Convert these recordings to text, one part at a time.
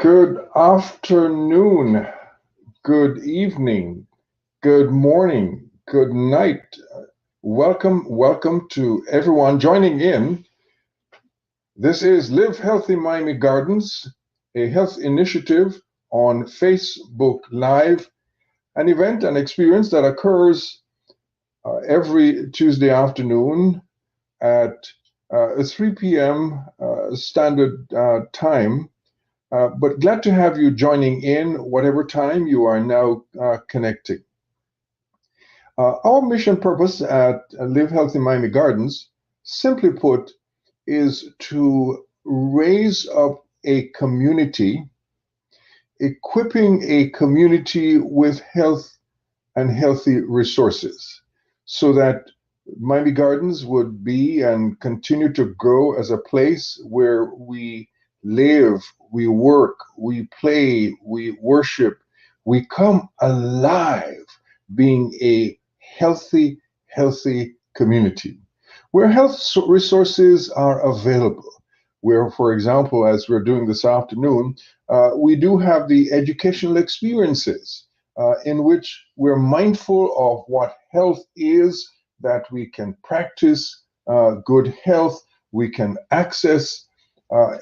Good afternoon, good evening, good morning, good night. Welcome to everyone joining in. This is Live Healthy Miami Gardens, a health initiative on Facebook Live, an event and experience that occurs every Tuesday afternoon at 3 p.m. Standard Time. But glad to have you joining in whatever time you are now connecting. Our mission purpose at Live Healthy Miami Gardens, simply put, is to raise up a community, equipping a community with health and healthy resources so that Miami Gardens would be and continue to grow as a place where we live, we work, we play, we worship, we come alive being a healthy community where health resources are available. Where, for example, as we're doing this afternoon, we do have the educational experiences in which we're mindful of what health is, that we can practice good health, we can access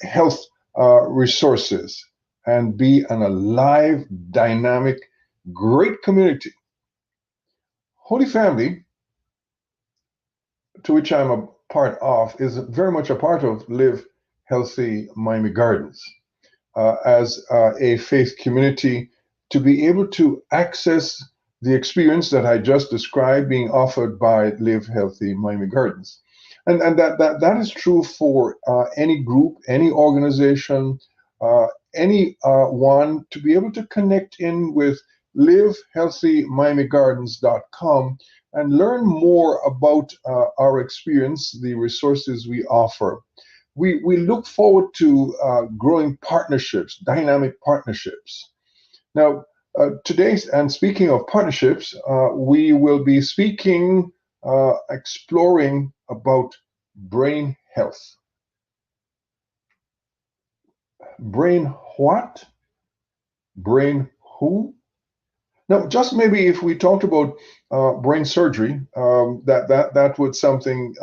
health resources, and be an alive, dynamic, great community. Holy Family, to which I'm a part of, is very much a part of Live Healthy Miami Gardens as a faith community, to be able to access the experience that I just described being offered by Live Healthy Miami Gardens. And that is true for any group, any organization, any one, to be able to connect in with livehealthymiamigardens.com and learn more about our experience, the resources we offer. We look forward to growing partnerships, dynamic partnerships. Now, today, and speaking of partnerships, we will be exploring about brain health. Brain what? Brain who? Now, just maybe if we talked about brain surgery, that would something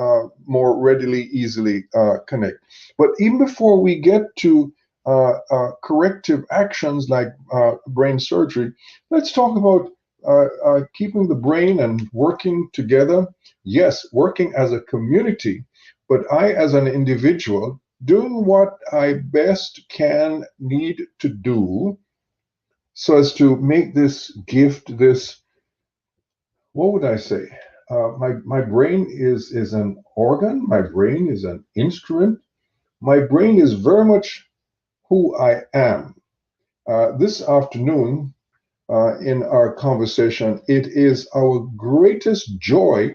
more readily, easily connect. But even before we get to corrective actions like brain surgery, let's talk about keeping the brain and working together. Yes, working as a community, but I, as an individual, doing what I best can need to do so as to make this gift, this, what would I say? My brain is an organ. My brain is an instrument. My brain is very much who I am. This afternoon, in our conversation, it is our greatest joy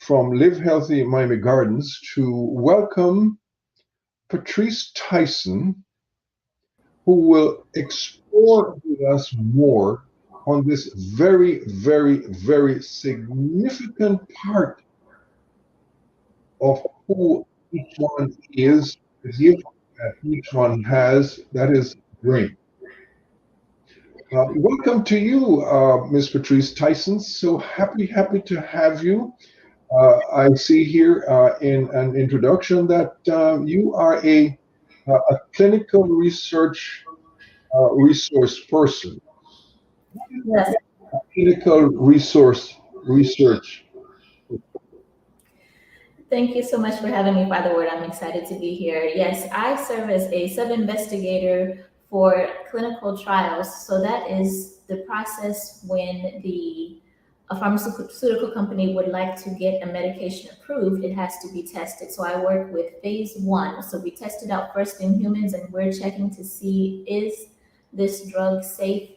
from Live Healthy Miami Gardens to welcome Patrise Tyson, who will explore with us more on this very significant part of who each one is, the gift that each one has, that is brain. Welcome to you, Ms. Patrise Tyson. So happy to have you. I see here in an introduction that you are a clinical research resource person. Yes. Clinical research. Thank you so much for having me, Father Ward. I'm excited to be here. Yes, I serve as a sub-investigator for clinical trials. So that is the process when a pharmaceutical company would like to get a medication approved, it has to be tested. So I work with phase 1. So we test it out first in humans, and we're checking to see, is this drug safe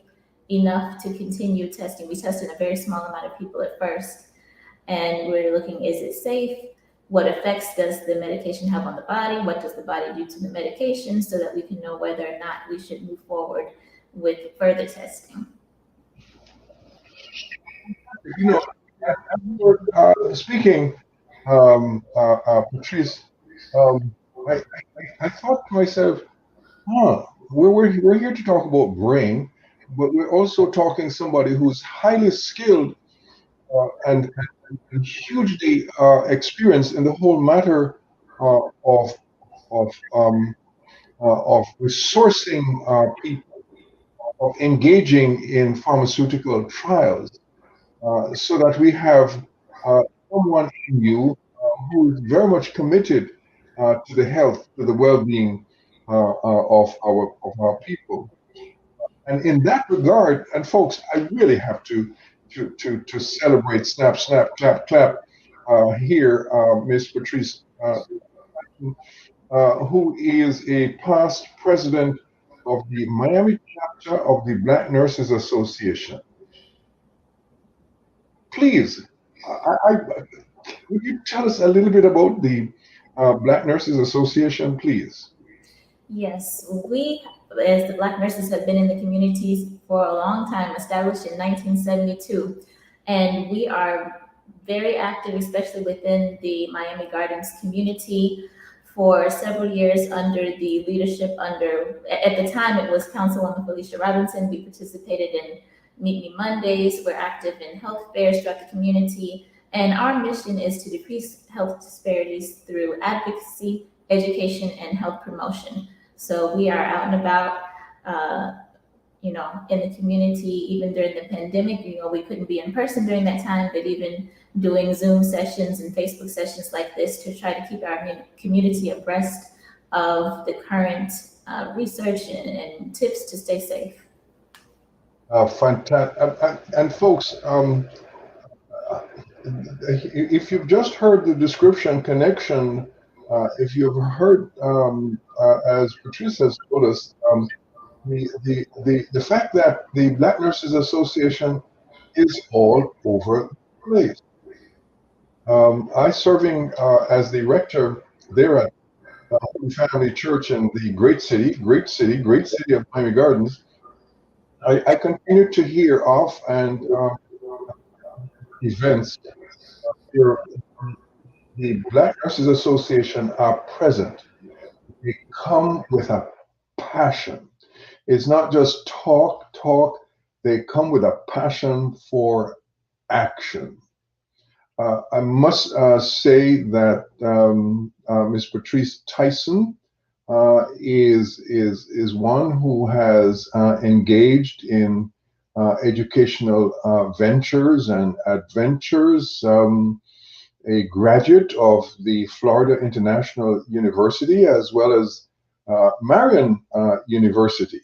enough to continue testing? We test in a very small amount of people at first, and we're looking, is it safe? What effects does the medication have on the body? What does the body do to the medication, so that we can know whether or not we should move forward with further testing. You know, speaking, Patrice, I thought to myself, we're here to talk about brain, but we're also talking somebody who's highly skilled and hugely experienced in the whole matter uh, of of resourcing people, of engaging in pharmaceutical trials, so that we have someone in you who is very much committed to the health, to the well-being of our people. And in that regard, and folks, I really have to celebrate, snap, snap, clap, clap, here, Miss Patrise, who is a past president of the Miami chapter of the Black Nurses Association. Please, would you tell us a little bit about the Black Nurses Association, please? Yes, we, as the Black nurses, have been in the communities for a long time, established in 1972. And we are very active, especially within the Miami Gardens community, for several years under the leadership at the time, it was Councilwoman Felicia Robinson. We participated in Meet Me Mondays. We're active in health fairs throughout the community. And our mission is to decrease health disparities through advocacy, education, and health promotion. So we are out and about, in the community, even during the pandemic. We couldn't be in person during that time, but even doing Zoom sessions and Facebook sessions like this to try to keep our community abreast of the current research and tips to stay safe. Fantastic. And folks, if you've just heard the description connection, if you've heard, as Patrise has told us, the fact that the Black Nurses Association is all over the place. I serving as the rector there at Holy Family Church in the great city of Miami Gardens. I continue to hear of and events where the Black Nurses Association are present. They come with a passion. It's not just talk. They come with a passion for action. I must say that Ms. Patrise Tyson is one who has engaged in educational ventures and adventures. A graduate of the Florida International University as well as Marion University.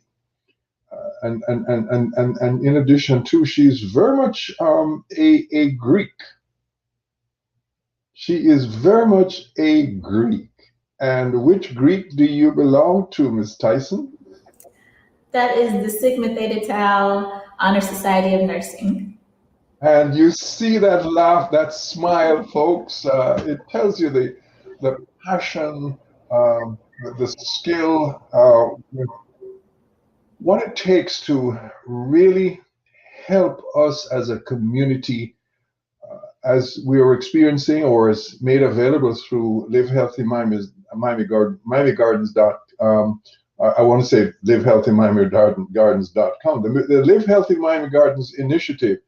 And in addition to, she's very much a Greek. She is very much a Greek. And which Greek do you belong to, Ms. Tyson? That is the Sigma Theta Tau Honor Society of Nursing. And you see that laugh, that smile, folks. It tells you the passion, the skill, what it takes to really help us as a community, as we are experiencing or is made available through Live Healthy Miami Gardens. I want to say Live Healthy Miami Gardens.com. The Live Healthy Miami Gardens initiative,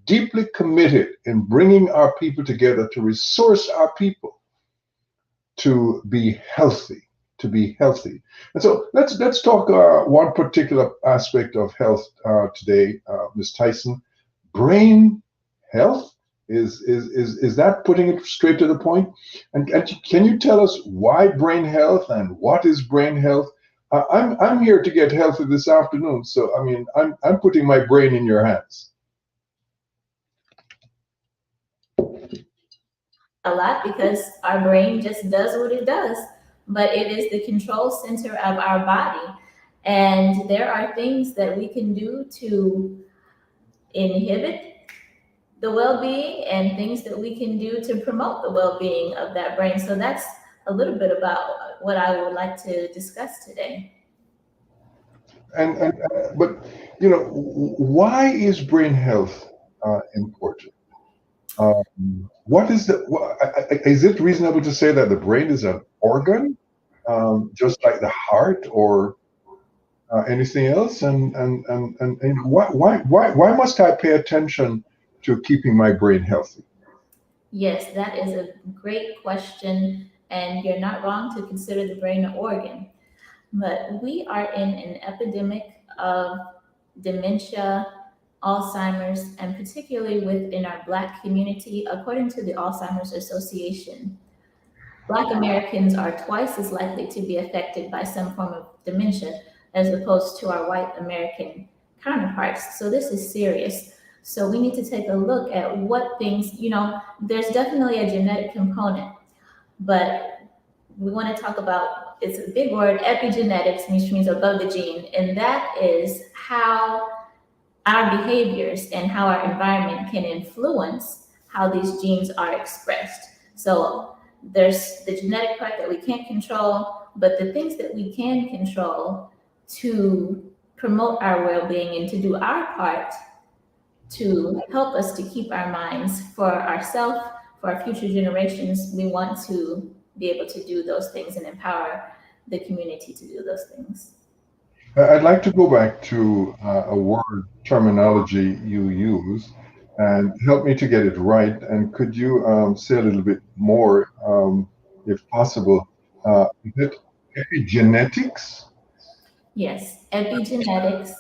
deeply committed in bringing our people together to resource our people to be healthy. And so let's talk one particular aspect of health today, Ms. Tyson. Brain health, is that putting it straight to the point? And can you tell us why brain health and what is brain health? I'm here to get healthy this afternoon, so I mean I'm putting my brain in your hands. A lot, because our brain just does what it does, but it is the control center of our body. And there are things that we can do to inhibit the well-being and things that we can do to promote the well-being of that brain. So that's a little bit about what I would like to discuss today. But why is brain health important? Is it reasonable to say that the brain is an organ, just like the heart or Anything else? And why must I pay attention to keeping my brain healthy? Yes, that is a great question, and you're not wrong to consider the brain an organ. But we are in an epidemic of dementia, Alzheimer's, and particularly within our Black community, according to the Alzheimer's Association. Black Americans are twice as likely to be affected by some form of dementia as opposed to our white American counterparts. So this is serious. So we need to take a look at what things, there's definitely a genetic component, but we want to talk about, it's a big word, epigenetics, which means above the gene, and that is how our behaviors and how our environment can influence how these genes are expressed. So there's the genetic part that we can't control, but the things that we can control to promote our well-being and to do our part to help us to keep our minds for ourselves, for our future generations. We want to be able to do those things and empower the community to do those things. I'd like to go back to a word terminology you use and help me to get it right. And could you say a little bit more, if possible? Is it epigenetics? Yes, epigenetics,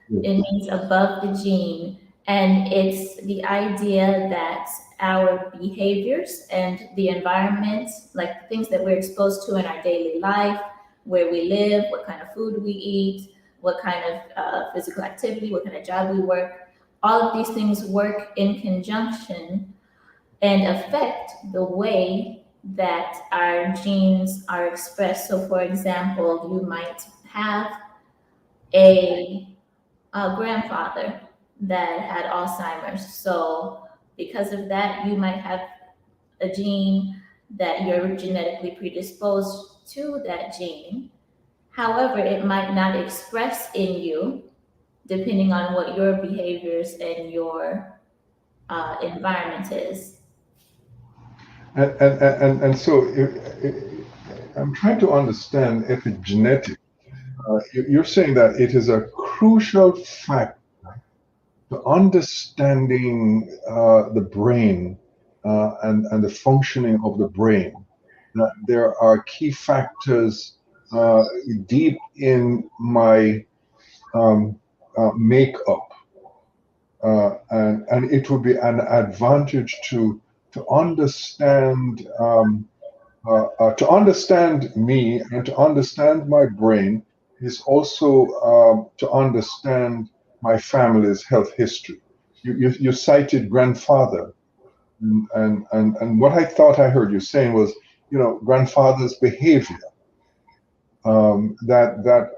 Yes. it means above the gene. And it's the idea that our behaviors and the environment, like the things that we're exposed to in our daily life, where we live, what kind of food we eat, what kind of physical activity, what kind of job we work, all of these things work in conjunction and affect the way that our genes are expressed. So, for example, you might have a grandfather that had Alzheimer's. So, because of that, you might have a gene that you're genetically predisposed to that gene. However, it might not express in you depending on what your behaviors and your environment is. And so I'm trying to understand epigenetics. You're saying that it is a crucial factor to understanding the brain and the functioning of the brain. That there are key factors deep in my makeup, and it would be an advantage to understand to understand me and to understand my brain is also to understand my family's health history. You cited grandfather, and what I thought I heard you saying was, grandfather's behavior. That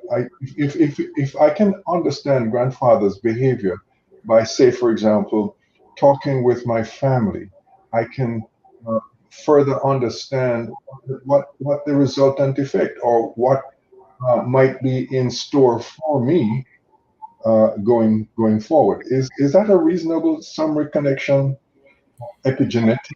if I can understand grandfather's behavior by, say, for example, talking with my family, I can further understand what the resultant effect or what might be in store for me going forward. Is that a reasonable summary connection? Epigenetic.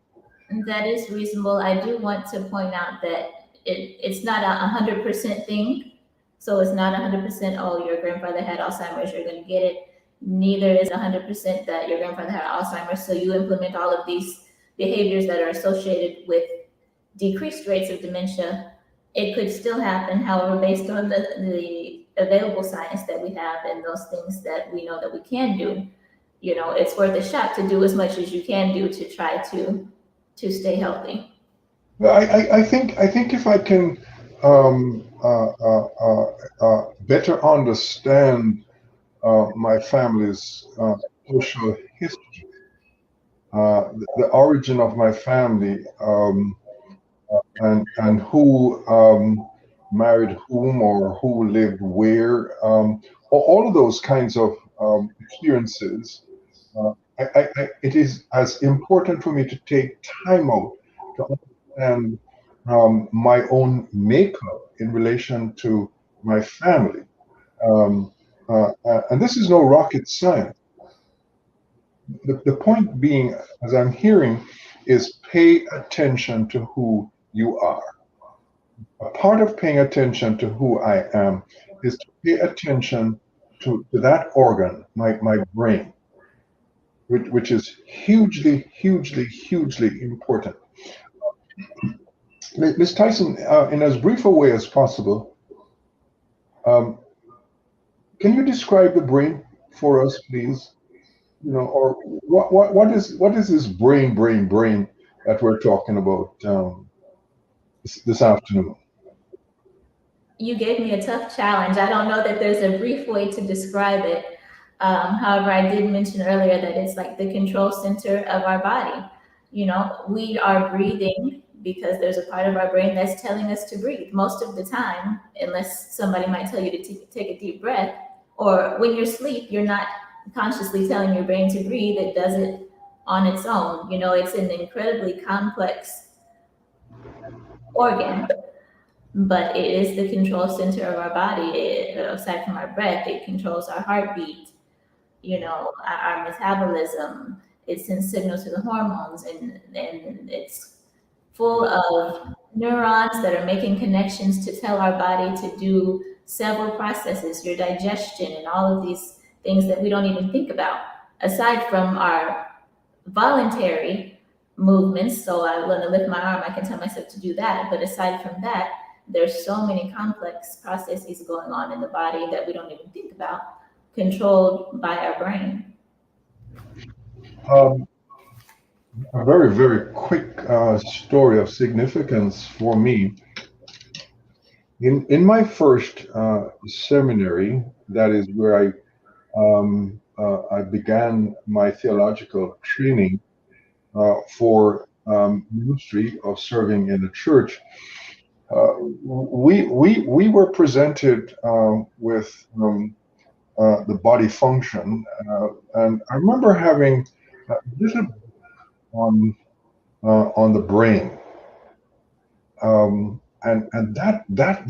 That is reasonable. I do want to point out that it's not a 100% thing. So it's not 100%, oh, your grandfather had Alzheimer's, you're going to get it. Neither is 100% that your grandfather had Alzheimer's. So you implement all of these behaviors that are associated with decreased rates of dementia. It could still happen. However, based on the available science that we have and those things that we know that we can do, it's worth a shot to do as much as you can do to try to stay healthy. Well, I think if I can better understand my family's social history, the origin of my family, and who married whom or who lived where, all of those kinds of experiences. It is as important for me to take time out to understand my own makeup in relation to my family. And this is no rocket science. The point being, as I'm hearing, is pay attention to who you are. a part of paying attention to who I am is to pay attention to that organ, my brain, which is hugely, hugely, hugely important. Ms. Tyson, in as brief a way as possible, um, can you describe the brain for us, please? Or what is this brain that we're talking about this afternoon? You gave me a tough challenge. I don't know that there's a brief way to describe it. However, I did mention earlier that it's like the control center of our body. We are breathing because there's a part of our brain that's telling us to breathe most of the time, unless somebody might tell you to take a deep breath. Or when you're asleep, you're not consciously telling your brain to breathe. It does it on its own. It's an incredibly complex organ, but it is the control center of our body. Aside from our breath, it controls our heartbeat, our metabolism. It sends signals to the hormones, and it's full of neurons that are making connections to tell our body to do several processes, your digestion, and all of these things that we don't even think about, aside from our voluntary movements. So I want to lift my arm, I can tell myself to do that. But aside from that, there's so many complex processes going on in the body that we don't even think about, controlled by our brain. A very, very quick story of significance for me. In my first seminary, that is where I began my theological training for ministry of serving in the church. We were presented with the body function, and I remember having a little on the brain, and that I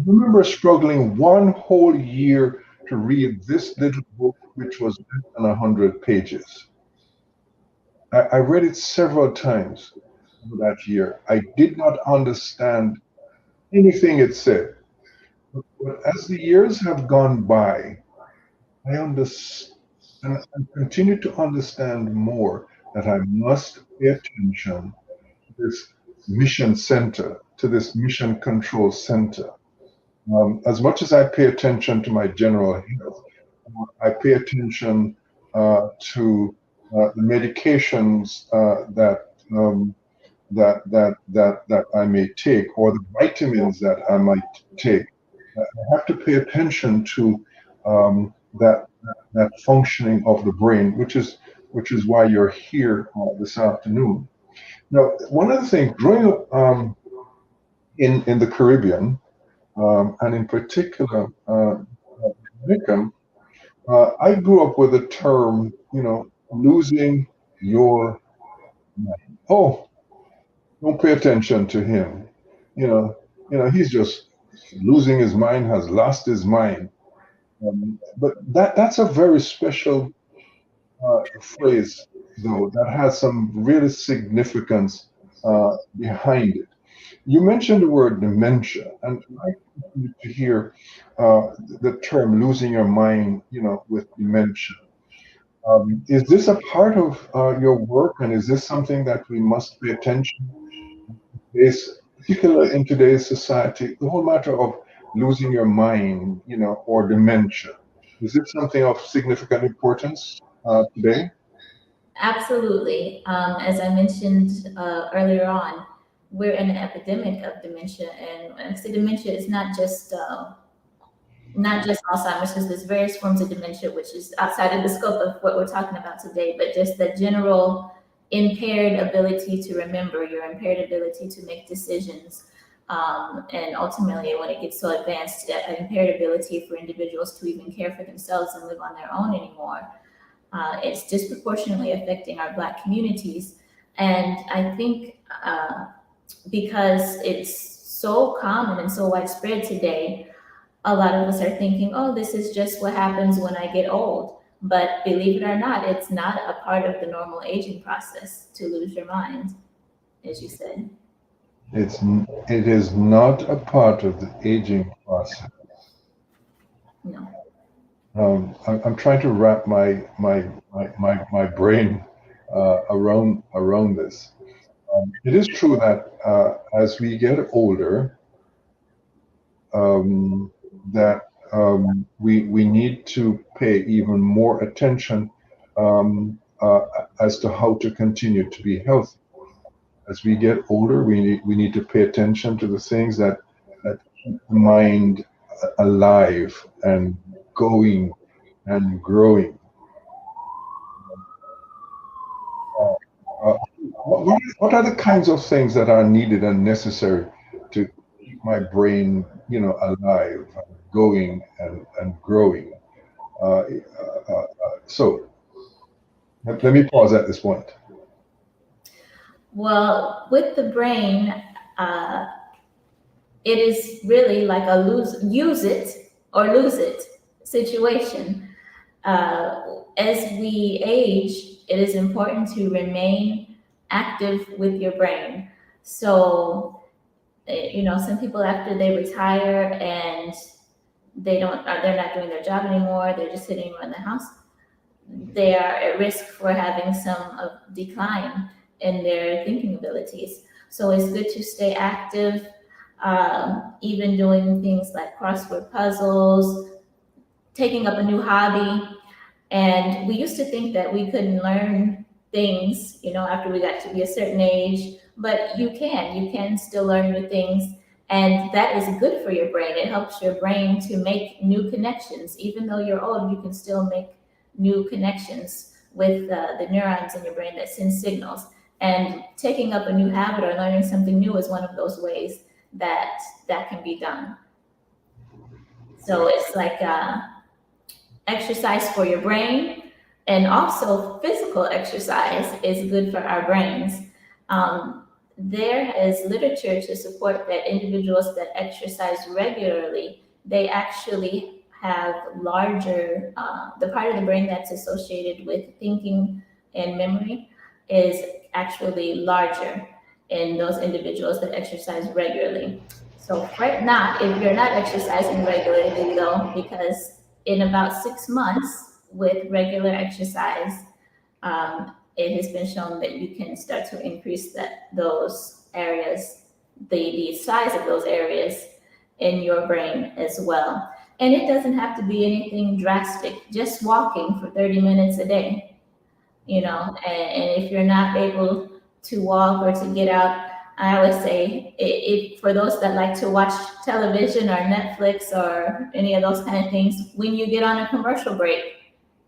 remember struggling one whole year to read this little book, which was less than 100 pages. I read it several times that year. I did not understand anything it said. But as the years have gone by, I understand and continue to understand more that I must pay attention to this mission center, to this mission control center. As much as I pay attention to my general health, I pay attention to the medications that I may take, or the vitamins that I might take. I have to pay attention to that functioning of the brain, which is why you're here this afternoon. Now, one of the things growing up in the Caribbean, and in particular Jamaica, I grew up with a term, losing your mind. Oh, don't pay attention to him. He's just losing his mind, has lost his mind. But that's a very special phrase, though, that has some really significance behind it. You mentioned the word dementia, and I continue to hear the term losing your mind, with dementia. Is this a part of your work, and is this something that we must pay attention to, particularly in today's society, the whole matter of losing your mind, or dementia? Is it something of significant importance today? Absolutely. As I mentioned earlier on, we're in an epidemic of dementia, and when I say dementia, it's not just Alzheimer's, because there's various forms of dementia, which is outside of the scope of what we're talking about today, but just the general impaired ability to remember, your impaired ability to make decisions, and ultimately, when it gets so advanced, impaired ability for individuals to even care for themselves and live on their own anymore. It's disproportionately affecting our Black communities. And I think because it's so common and so widespread today, a lot of us are thinking, oh, this is just what happens when I get old. But believe it or not, it's not a part of the normal aging process to lose your mind, as you said. It is not a part of the aging process. No. I'm trying to wrap my brain around this. It is true that as we get older, um, that we need to pay even more attention as to how to continue to be healthy. As we get older, we need to pay attention to the things that keep the mind alive and going and growing. Uh, uh, what are the kinds of things that are needed and necessary to keep my brain, alive, going and growing? So let me pause at this point. Well, with the brain, uh, it is really like a use it or lose it situation. As we age, it is important to remain active with your brain. So, some people after they retire and they're not doing their job anymore, they're just sitting around the house, they are at risk for having some of decline in their thinking abilities. So it's good to stay active, even doing things like crossword puzzles, taking up a new hobby. And we used to think that we couldn't learn things, after we got to be a certain age, but you can still learn new things. And that is good for your brain. It helps your brain to make new connections. Even though you're old, you can still make new connections with the neurons in your brain that send signals. And taking up a new habit or learning something new is one of those ways that can be done. So it's like exercise for your brain, and also physical exercise is good for our brains. There is literature to support that individuals that exercise regularly, they actually have larger, the part of the brain that's associated with thinking and memory is actually larger in those individuals that exercise regularly. So fret not if you're not exercising regularly though, because in about 6 months with regular exercise, it has been shown that you can start to increase those areas, the size of those areas in your brain as well. And it doesn't have to be anything drastic, just walking for 30 minutes a day, and if you're not able to walk or to get out, I always say, for those that like to watch television or Netflix or any of those kind of things, when you get on a commercial break,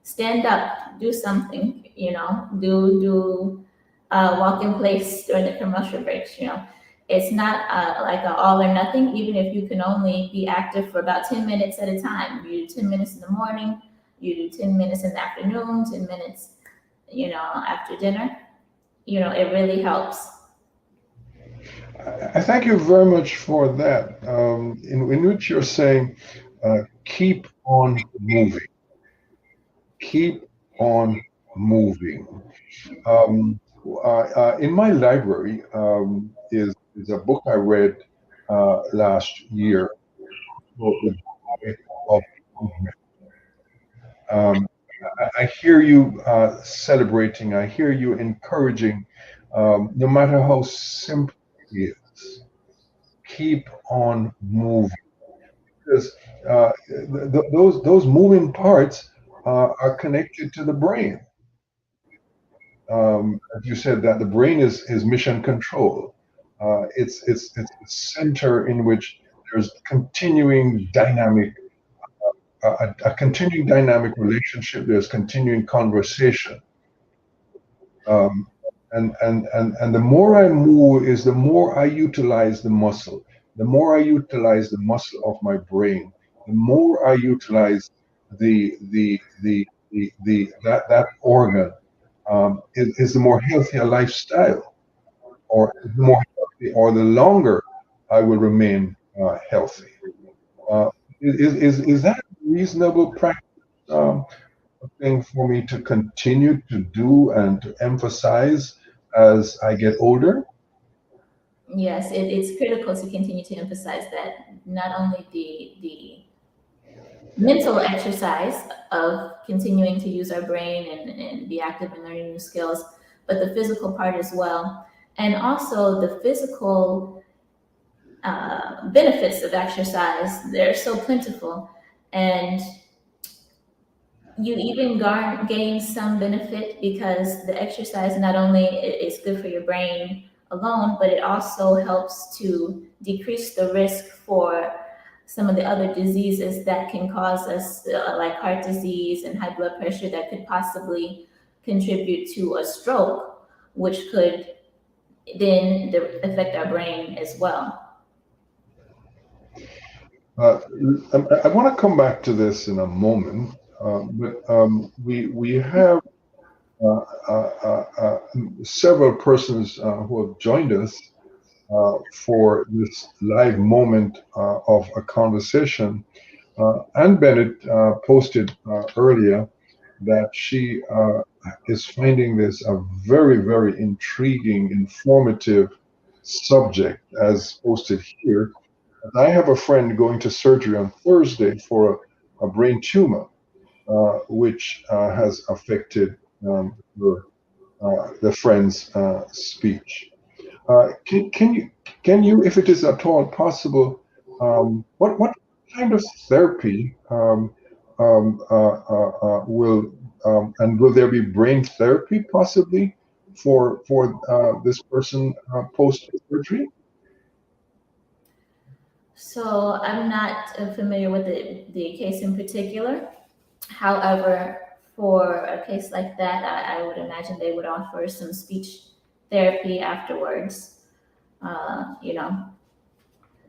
stand up, do something, do walk in place during the commercial breaks. It's not like an all or nothing. Even if you can only be active for about 10 minutes at a time, you do 10 minutes in the morning, you do 10 minutes in the afternoon, 10 minutes, after dinner, it really helps. I thank you very much for that. In which you're saying, keep on moving, keep on moving. In my library is a book I read last year called The Joy of Movement. Um, I hear you celebrating, I hear you encouraging, no matter how simple it is, keep on moving. Because those moving parts are connected to the brain. As you said, that the brain is mission control. It's a center in which there's continuing dynamic, a continuing dynamic relationship. There's continuing conversation, um, and the more I move is the more I utilize the muscle. The more I utilize the muscle of my brain, the more I utilize that organ, is the more healthy a lifestyle, or the more healthy, or the longer I will remain healthy. Uh, is that a reasonable practice thing for me to continue to do and to emphasize as I get older? Yes, it's critical to continue to emphasize that not only the mental exercise of continuing to use our brain and be active in learning new skills, but the physical part as well. And also the physical benefits of exercise, they're so plentiful. And you even gain some benefit because the exercise not only is good for your brain alone, but it also helps to decrease the risk for some of the other diseases that can cause us, like heart disease and high blood pressure, that could possibly contribute to a stroke, which could then affect our brain as well. I want to come back to this in a moment, but we have several persons who have joined us for this live moment of a conversation. Ann Bennett posted earlier that she is finding this a very, very intriguing, informative subject, as posted here. I have a friend going to surgery on Thursday for a brain tumor, which has affected the friend's speech. Can you, if it is at all possible, what kind of therapy will and will there be brain therapy possibly for this person post surgery? So I'm not familiar with the case in particular. However, for a case like that, I would imagine they would offer some speech therapy afterwards,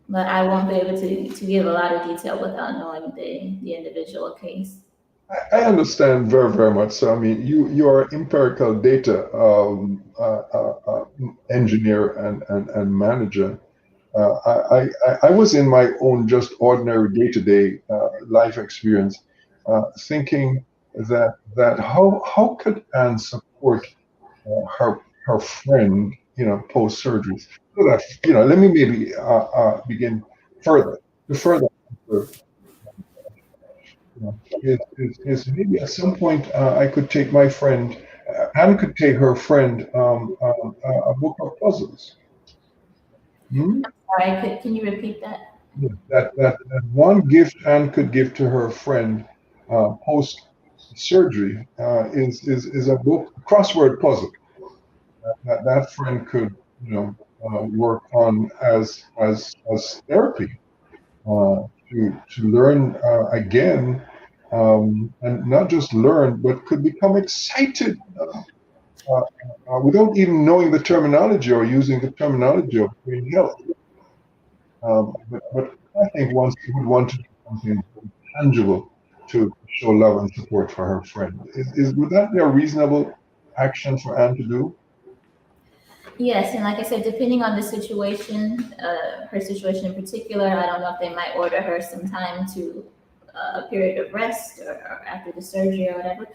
but I won't be able to give a lot of detail without knowing the individual case. I understand very, very much. So, I mean, you are empirical data engineer and manager. I was in my own just ordinary day-to-day life experience, thinking that how could Anne support her friend, post surgery, so that let me maybe begin further. To further is maybe at some point I could take my friend, Anne could take her friend a book of puzzles. Sorry, can you repeat that? That one gift Anne could give to her friend post surgery is a book, crossword puzzle that friend could work on as therapy to learn again, and not just learn, but could become excited without even knowing the terminology or using the terminology of brain health. But I think once she would want to do something tangible to show love and support for her friend. Would that be a reasonable action for Anne to do? Yes, and like I said, depending on the situation, her situation in particular, I don't know if they might order her some time to a period of rest or after the surgery or whatever.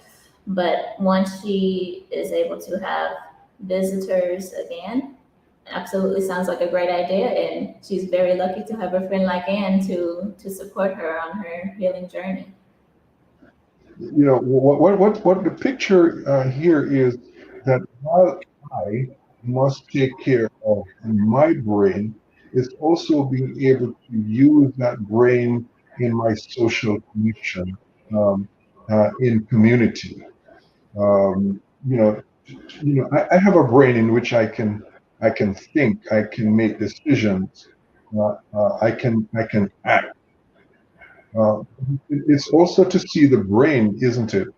But once she is able to have visitors again, absolutely sounds like a great idea, and she's very lucky to have a friend like Anne to support her on her healing journey. What the picture here is that while I must take care of my brain, is also being able to use that brain in my social connection, in community. I have a brain in which I can think, I can make decisions, I can act. It's also to see the brain, isn't it,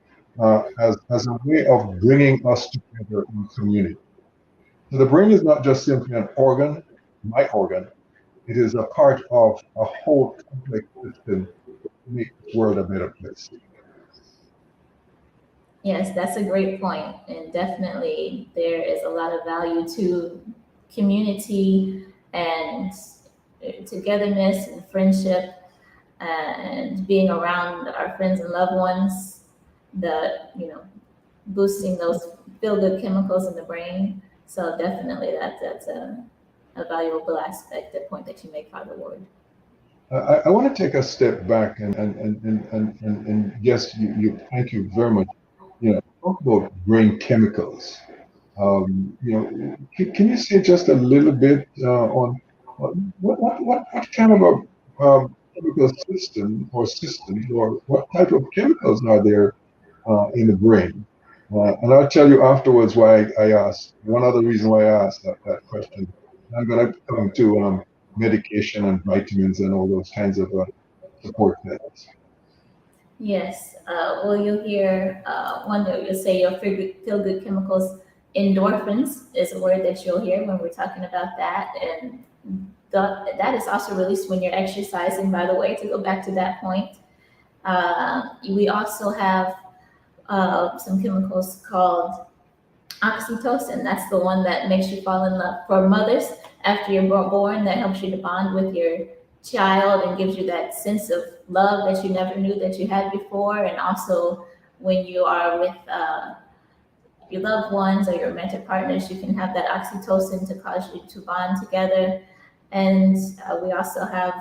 as a way of bringing us together in community. So the brain is not just simply an organ, my organ. It is a part of a whole complex system to make the world a better place. Yes, that's a great point, and definitely there is a lot of value to community and togetherness and friendship and being around our friends and loved ones, boosting those feel-good chemicals in the brain. So definitely that's a a valuable aspect, the point that you make, Father Ward. I want to take a step back and yes, you thank you very much. Talk about brain chemicals. Can you say just a little bit on what kind of a chemical system or systems or what type of chemicals are there in the brain? And I'll tell you afterwards why I asked. One other reason why I asked that question. I'm going to come to medication and vitamins and all those kinds of support methods. Yes. Well, you'll hear one that you'll say your feel good chemicals. Endorphins is a word that you'll hear when we're talking about that, and that is also released when you're exercising. By the way, to go back to that point, we also have some chemicals called oxytocin. That's the one that makes you fall in love. For mothers, after you're born, that helps you to bond with your child and gives you that sense of love that you never knew that you had before. And also, when you are with your loved ones or your romantic partners, you can have that oxytocin to cause you to bond together. And we also have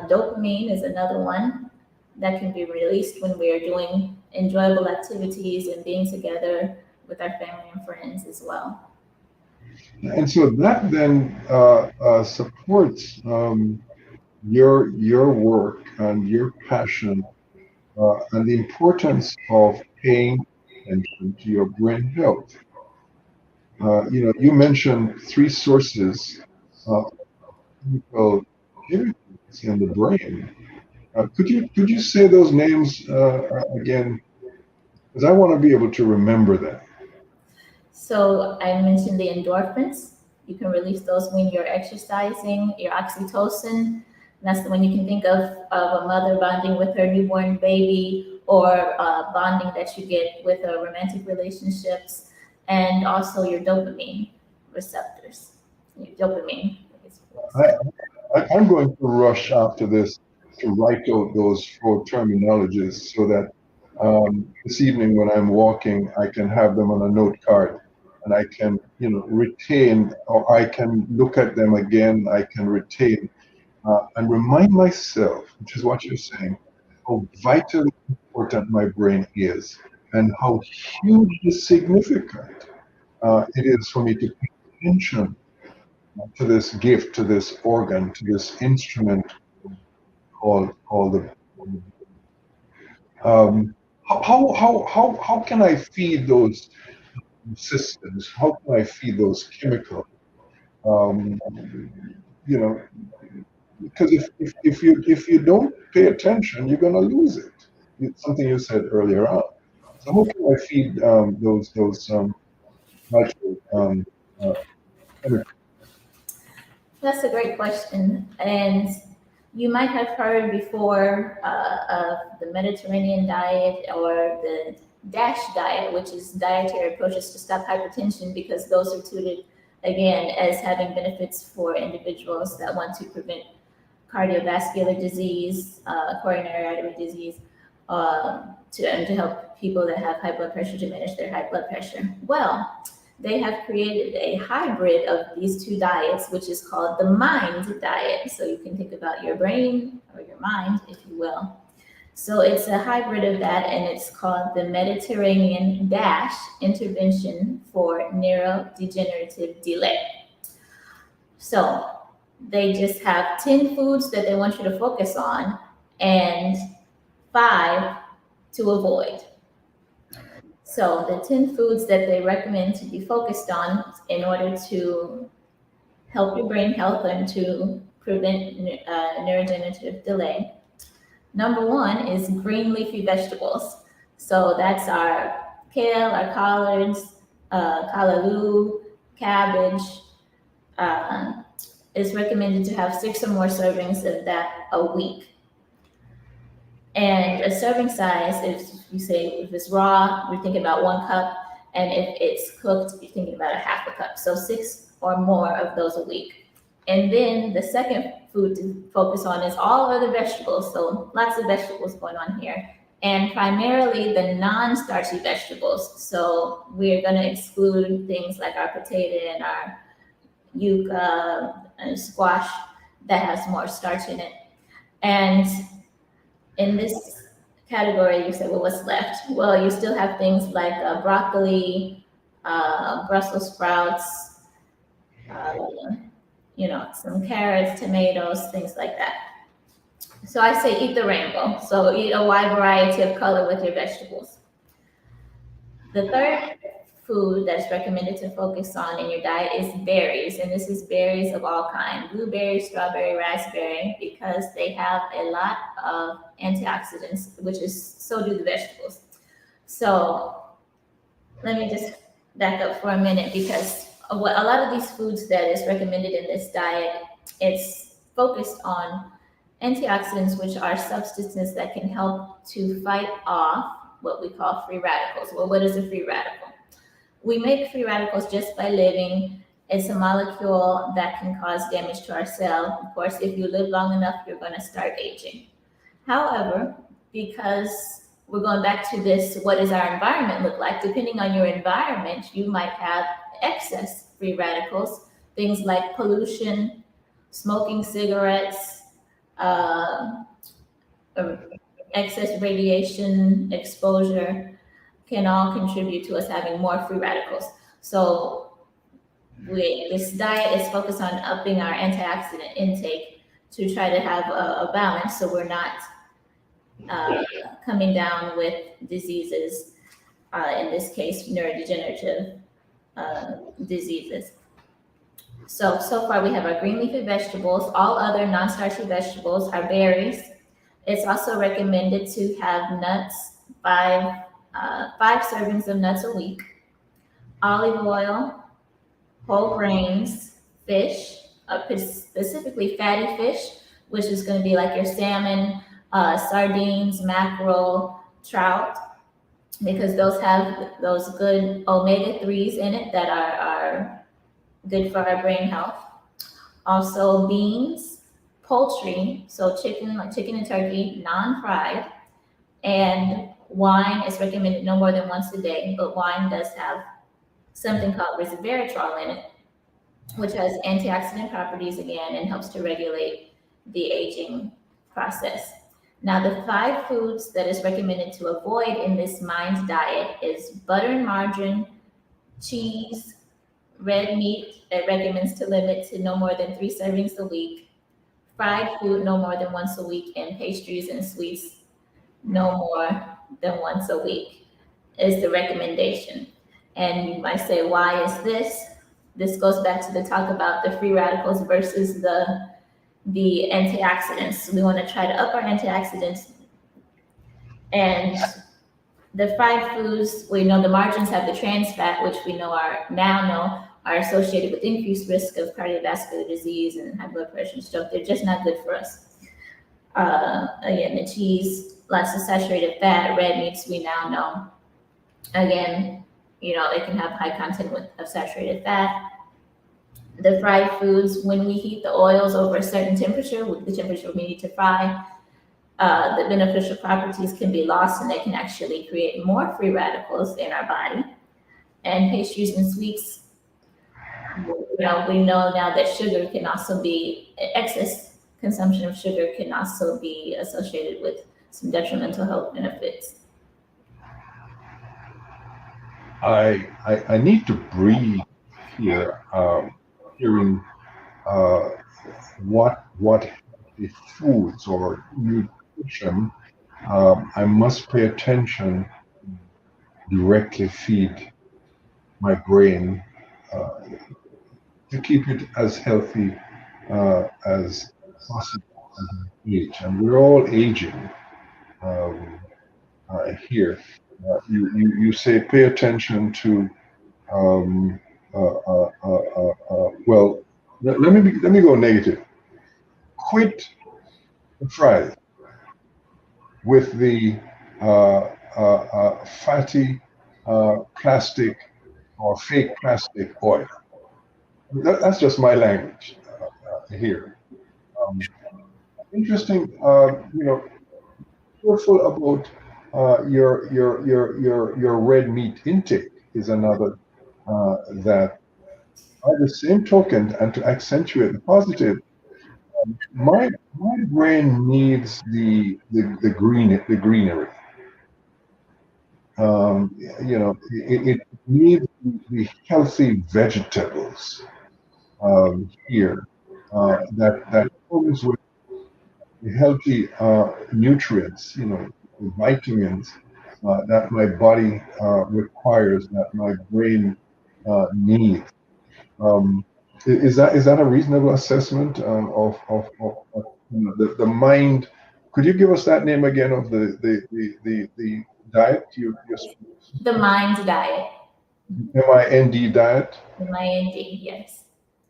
dopamine is another one that can be released when we are doing enjoyable activities and being together with our family and friends as well. And so that then supports your work and your passion and the importance of paying attention to your brain health. You mentioned three sources of chemical chemicals in the brain. Could you say those names again? Because I want to be able to remember that. So I mentioned the endorphins. You can release those when you're exercising. Your oxytocin, that's the one you can think of a mother bonding with her newborn baby, or bonding that you get with romantic relationships, and also your dopamine receptors. Your dopamine. I'm going to rush after this to write out those four terminologies so that this evening when I'm walking, I can have them on a note card and I can, retain, or I can look at them again, I can retain and remind myself, which is what you're saying, how vitally important my brain is and how hugely significant it is for me to pay attention to this gift, to this organ, to this instrument called the. How can I feed those systems? How can I feed those chemicals? Um, because if you don't pay attention, you're going to lose it. It's something you said earlier on. So how can I feed those natural chemicals? That's a great question. And you might have heard before of the Mediterranean diet or the DASH diet, which is dietary approaches to stop hypertension, because those are touted again as having benefits for individuals that want to prevent cardiovascular disease, coronary artery disease, to help people that have high blood pressure to manage their high blood pressure. Well, they have created a hybrid of these two diets, which is called the MIND diet. So you can think about your brain or your mind, if you will. So it's a hybrid of that, and it's called the Mediterranean DASH Intervention for Neurodegenerative Delay. So they just have 10 foods that they want you to focus on and 5 to avoid. So the 10 foods that they recommend to be focused on in order to help your brain health and to prevent neurodegenerative delay. Number 1 is green leafy vegetables. So that's our kale, our collards, callaloo, cabbage. It's recommended to have 6 or more servings of that a week. And a serving size, if it's raw, we're thinking about 1 cup. And if it's cooked, you're thinking about a half a cup. So 6 or more of those a week. And then the second food to focus on is all other vegetables. So lots of vegetables going on here. And primarily the non-starchy vegetables. So we're going to exclude things like our potato and our yuca, and squash that has more starch in it. And in this category, you said, well, what's left? Well, you still have things like broccoli, Brussels sprouts, uh, some carrots, tomatoes, things like that. So I say eat the rainbow. So eat a wide variety of color with your vegetables. The third food that's recommended to focus on in your diet is berries, and this is berries of all kinds: blueberry, strawberry, raspberry, because they have a lot of antioxidants, which is so do the vegetables. So let me just back up for a minute, because a lot of these foods that is recommended in this diet, it's focused on antioxidants, which are substances that can help to fight off what we call free radicals. Well, what is a free radical? We make free radicals just by living. It's a molecule that can cause damage to our cell. Of course, if you live long enough, you're going to start aging. However, because we're going back to this, what does our environment look like? Depending on your environment, you might have excess free radicals, things like pollution, smoking cigarettes, excess radiation exposure can all contribute to us having more free radicals. So this diet is focused on upping our antioxidant intake to try to have a balance, so we're not coming down with diseases, in this case, neurodegenerative diseases. So far we have our green leafy vegetables. All other non-starchy vegetables are berries. It's also recommended to have nuts, 5 servings of nuts a week, olive oil, whole grains, fish, specifically fatty fish, which is going to be like your salmon, sardines, mackerel, trout, because those have those good omega-3s in it that are good for our brain health. Also beans, poultry, so chicken and turkey, non-fried, and wine is recommended no more than once a day, but wine does have something called resveratrol in it, which has antioxidant properties again and helps to regulate the aging process. Now, the 5 foods that is recommended to avoid in this MIND diet is butter and margarine, cheese, red meat. It recommends to limit to no more than 3 servings a week, fried food no more than once a week, and pastries and sweets no more than once a week is the recommendation. And you might say, why is this? This goes back to the talk about the free radicals versus the antioxidants. We want to try to up our antioxidants. And the fried foods, we know the margarines have the trans fat, which we know are associated with increased risk of cardiovascular disease and high blood pressure and stroke. They're just not good for us. Again, the cheese, lots of saturated fat, red meats, we now know. Again, it can have high content of saturated fat. The fried foods, when we heat the oils over a certain temperature, with the temperature we need to fry, the beneficial properties can be lost, and they can actually create more free radicals in our body. And pastries and sweets, we know now that sugar can also be, excess consumption of sugar can also be associated with some detrimental health benefits. I need to breathe here, hearing what the foods or nutrition I must pay attention to directly feed my brain to keep it as healthy as possible as I age. And we're all aging here. You say pay attention to well, let me go negative. Quit the fries with the fatty plastic or fake plastic oil. That's just my language here. Interesting. Careful about your red meat intake is another that By the same token, and to accentuate the positive, my brain needs the greenery. You know, it needs the healthy vegetables here that comes with the healthy nutrients, you know, the vitamins that my body requires, that my brain needs. Um, is that a reasonable assessment of you know, the mind? Could you give us that name again of the diet you The mind diet. MIND diet? The mind, yes.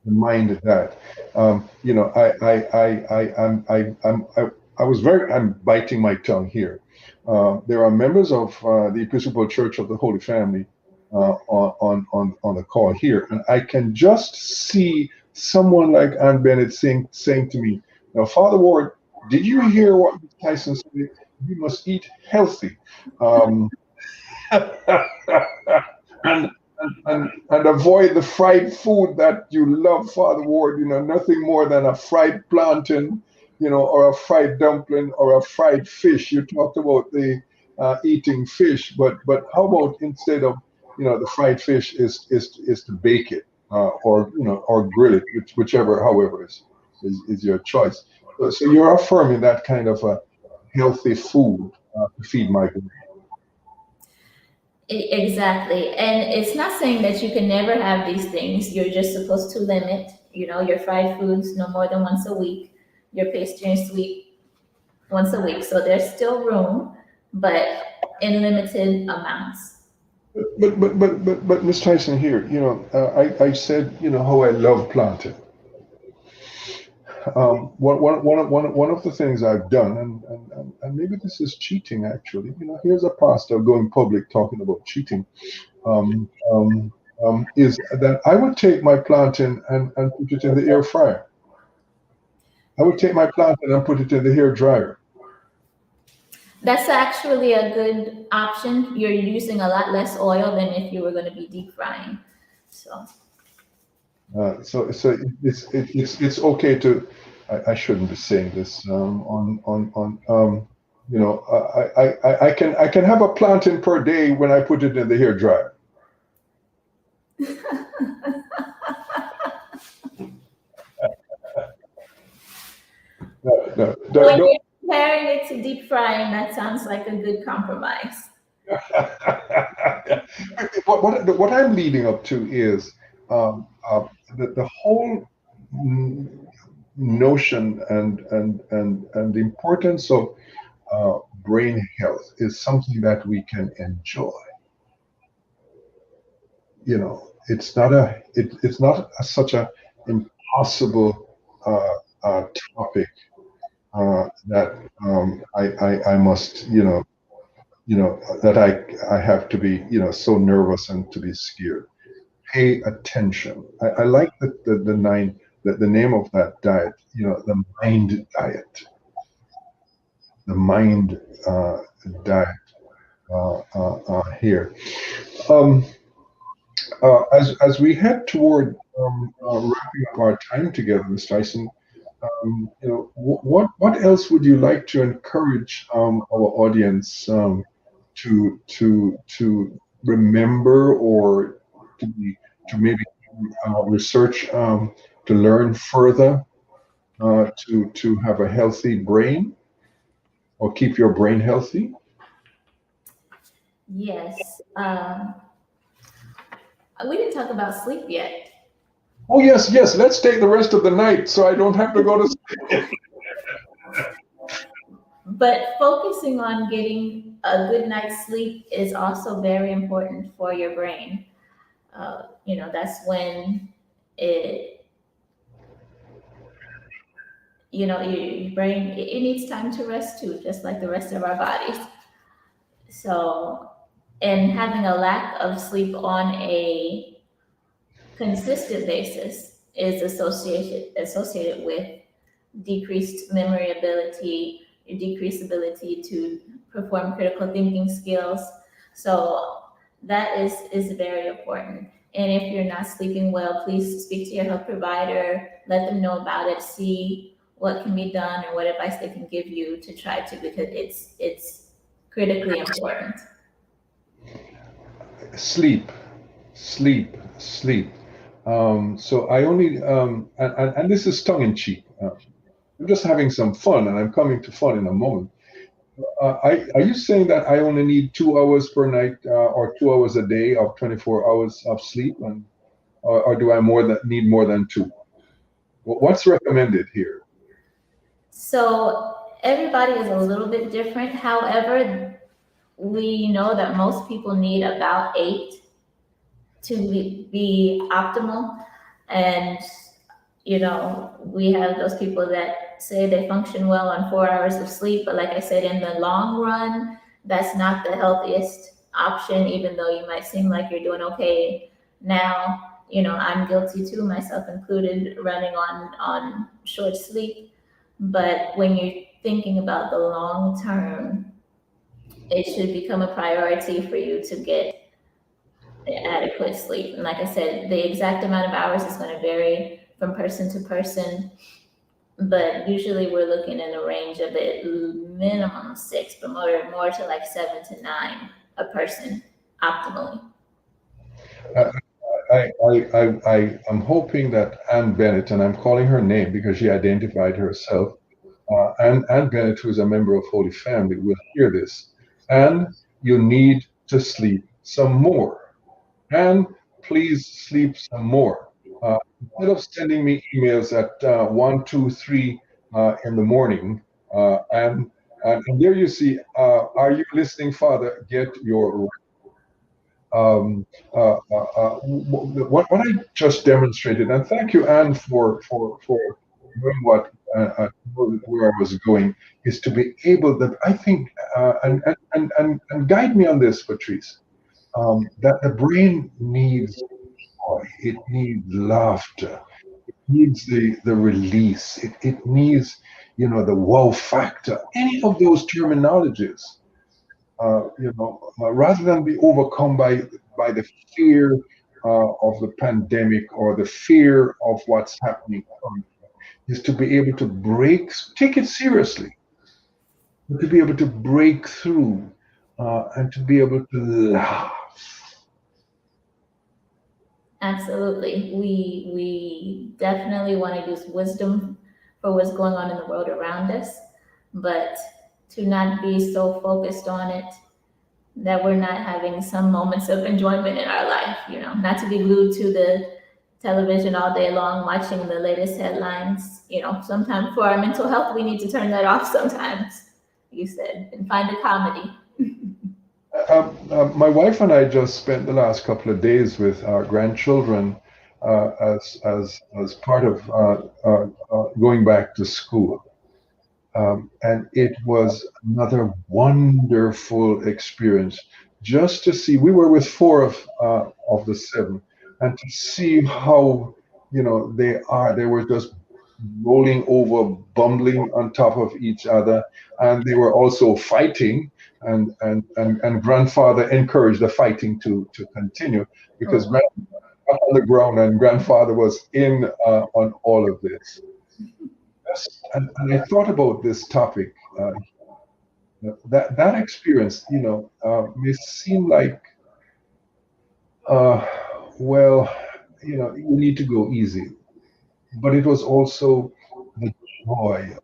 The mind diet. You know, I'm biting my tongue here. There are members of the Episcopal Church of the Holy Family on the call here, and I can just see someone like Ann Bennett saying to me, "Now, Father Ward, did you hear what Ms. Tyson said? You must eat healthy." Um, and and avoid the fried food that you love, Father Ward. You know, nothing more than a fried plantain, you know, or a fried dumpling or a fried fish. You talked about the eating fish, but how about instead of, you know, the fried fish is to bake it or, you know, or grill it, whichever, however is your choice. So you're affirming that kind of a healthy food to feed my brain. Exactly. And it's not saying that you can never have these things. You're just supposed to limit, your fried foods no more than once a week, your pastry and sweet once a week. So there's still room, but in limited amounts. But Miss Tyson here, you know, I said, you know, how I love planting. One of the things I've done, and maybe this is cheating actually, you know, here's a pastor going public talking about cheating, um, um, is that I would take my plantain and put it in the air fryer. I would take my plantain and put it in the hair dryer. That's actually a good option. You're using a lot less oil than if you were going to be deep frying. So So it's okay to. I shouldn't be saying this on you know, I can have a plantain per day when I put it in the hair dryer. when No. you're comparing it to deep frying, that sounds like a good compromise. What I'm leading up to is the whole notion and the importance of brain health is something that we can enjoy. You know, it's not such a impossible topic that I must, you know, that I have to be, you know, so nervous and to be scared. Pay attention. I like the name of that diet, you know, the mind diet. The mind diet here. Um, as we head toward wrapping up our time together, Ms. Tyson, you know, what else would you like to encourage our audience to remember or to maybe research to learn further to have a healthy brain or keep your brain healthy? Yes. We didn't talk about sleep yet. Oh yes. Let's take the rest of the night so I don't have to go to sleep. But focusing on getting a good night's sleep is also very important for your brain. That's when it, your brain, it needs time to rest too, just like the rest of our bodies. So, and having a lack of sleep on a consistent basis is associated with decreased memory ability, decreased ability to perform critical thinking skills. So that is very important. And if you're not sleeping well, please speak to your health provider, let them know about it, see what can be done or what advice they can give you to try to, because it's critically important. Sleep, sleep, sleep. So I only, and this is tongue in cheek. I'm just having some fun, and I'm coming to fun in a moment. Are you saying that I only need 2 hours per night or 2 hours a day of 24 hours of sleep, or do I need more than two? What's recommended here? So everybody is a little bit different. However, we know that most people need about 8 to be optimal. And, we have those people that say they function well on 4 hours of sleep. But like I said, in the long run, that's not the healthiest option, even though you might seem like you're doing okay now. I'm guilty too, myself included, running on short sleep. But when you're thinking about the long term, it should become a priority for you to get adequate sleep. And like I said, the exact amount of hours is going to vary from person to person, but usually we're looking in a range of at minimum 6, but more to like 7 to 9 a person optimally. I'm hoping that Ann Bennett, and I'm calling her name because she identified herself, Ann Bennett, who is a member of Holy Family, will hear this. And you need to sleep some more. And please sleep some more. Instead of sending me emails at 1, 2, 3 in the morning, and there you see, are you listening, Father? Get your what I just demonstrated, and thank you, Anne, for doing where I was going, is to be able that I think and guide me on this, Patrise, that the brain needs joy, it needs laughter, it needs the release, it needs the wow factor, any of those terminologies. Rather than be overcome by the fear of the pandemic or the fear of what's happening currently, is to be able to take it seriously, but to be able to break through and to be able to laugh. Absolutely. We definitely want to use wisdom for what's going on in the world around us, but to not be so focused on it that we're not having some moments of enjoyment in our life, not to be glued to the television all day long watching the latest headlines. Sometimes for our mental health, we need to turn that off sometimes, you said, and find a comedy. My wife and I just spent the last couple of days with our grandchildren as part of going back to school. And it was another wonderful experience just to see. We were with 4 of the 7, and to see how they were just rolling over, bumbling on top of each other, and they were also fighting. And grandfather encouraged the fighting to continue, because grandfather was on the ground and grandfather was in on all of this. And I thought about this topic. That experience, may seem like, you need to go easy, but it was also the joy,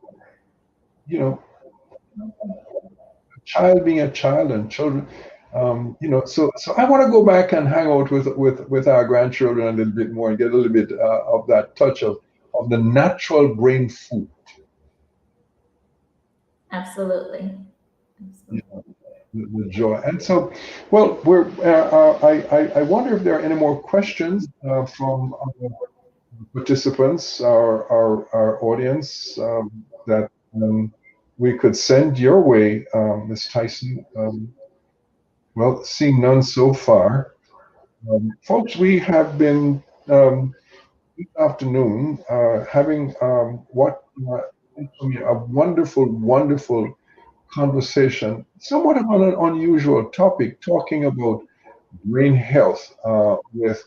a child being a child and children. So I want to go back and hang out with our grandchildren a little bit more and get a little bit of that touch of the natural brain food. Absolutely. The joy. And so, well, I wonder if there are any more questions from our participants, our audience, that we could send your way, Ms. Tyson. Well, seeing none so far. Folks, we have been this afternoon having a wonderful conversation, somewhat of an unusual topic, talking about brain health with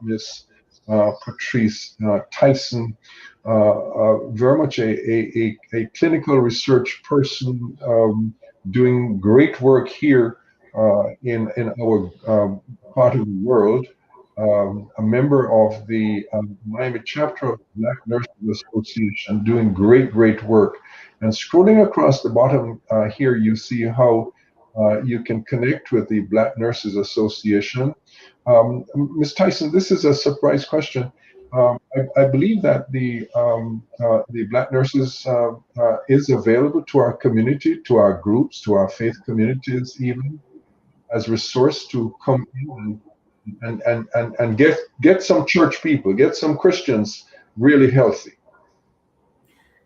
Miss Patrise Tyson, very much a clinical research person, doing great work here in our part of the world. A member of the Miami chapter of Black Nurses Association, doing great work. And scrolling across the bottom here, you see how you can connect with the Black Nurses Association. Ms. Tyson, this is a surprise question. I believe that the Black Nurses is available to our community, to our groups, to our faith communities, even as resource to come in and get some church people, get some Christians really healthy.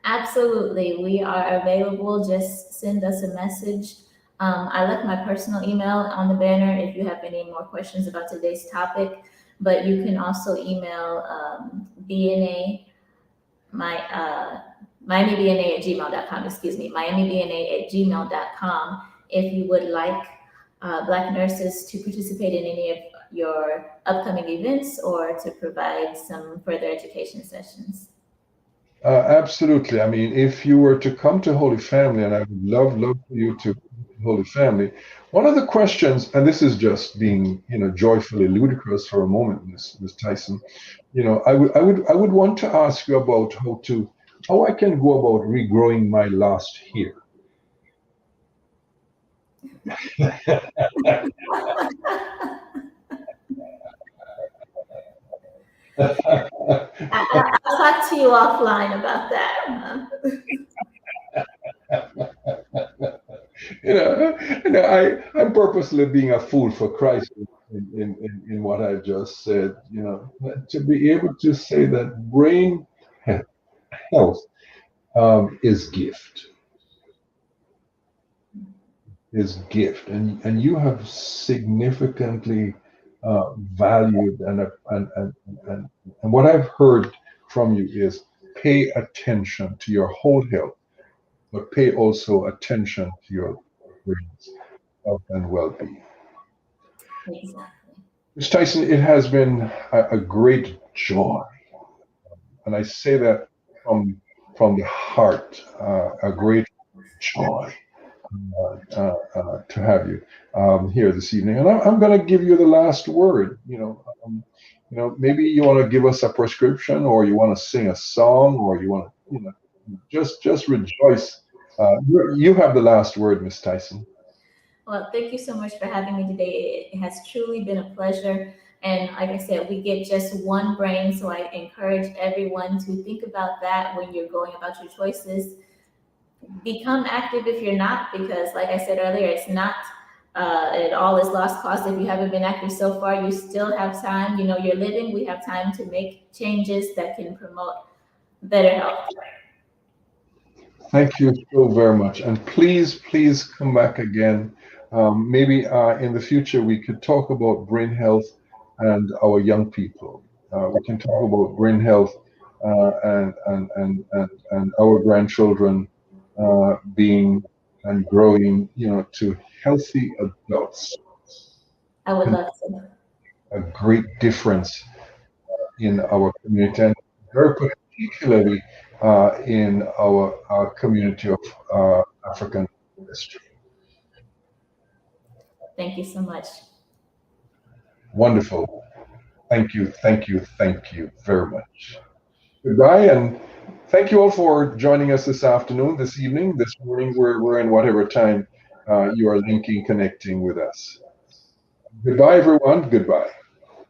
Absolutely, we are available. Just send us a message. I left my personal email on the banner if you have any more questions about today's topic, but you can also email BNA, MiamiBNA@gmail.com, excuse me, MiamiBNA@gmail.com if you would like Black nurses to participate in any of your upcoming events or to provide some further education sessions. Absolutely. I mean, if you were to come to Holy Family, and I would love for you to Holy Family, one of the questions, and this is just being, joyfully ludicrous for a moment, Ms. Tyson, I would want to ask you about how I can go about regrowing my lost hair. I'll talk to you offline about that. I'm purposely being a fool for Christ in what I just said. To be able to say that brain health is gift. And you have significantly valued and what I've heard from you is pay attention to your whole health, but pay also attention to your brain's health and well-being. Exactly. Ms. Tyson, it has been a great joy, and I say that from the heart, a great joy to have you here this evening. And I'm going to give you the last word. Maybe you want to give us a prescription, or you want to sing a song, or you want to, just rejoice. You have the last word, Ms. Tyson. Well, thank you so much for having me today. It has truly been a pleasure. And like I said, we get just one brain. So I encourage everyone to think about that when you're going about your choices. Become active if you're not, because like I said earlier, it's not it all is lost cause. If you haven't been active so far, you still have time. You're living. We have time to make changes that can promote better health. Thank you so very much. And please come back again. Maybe in the future we could talk about brain health and our young people. We can talk about brain health and our grandchildren being and growing, to healthy adults. I would love to. A great difference in our community, and very particularly in our community of African history. Thank you so much. Wonderful. Thank you very much. Goodbye, and thank you all for joining us this afternoon, this evening, this morning. We're in whatever time you are connecting with us. Goodbye, everyone. Goodbye.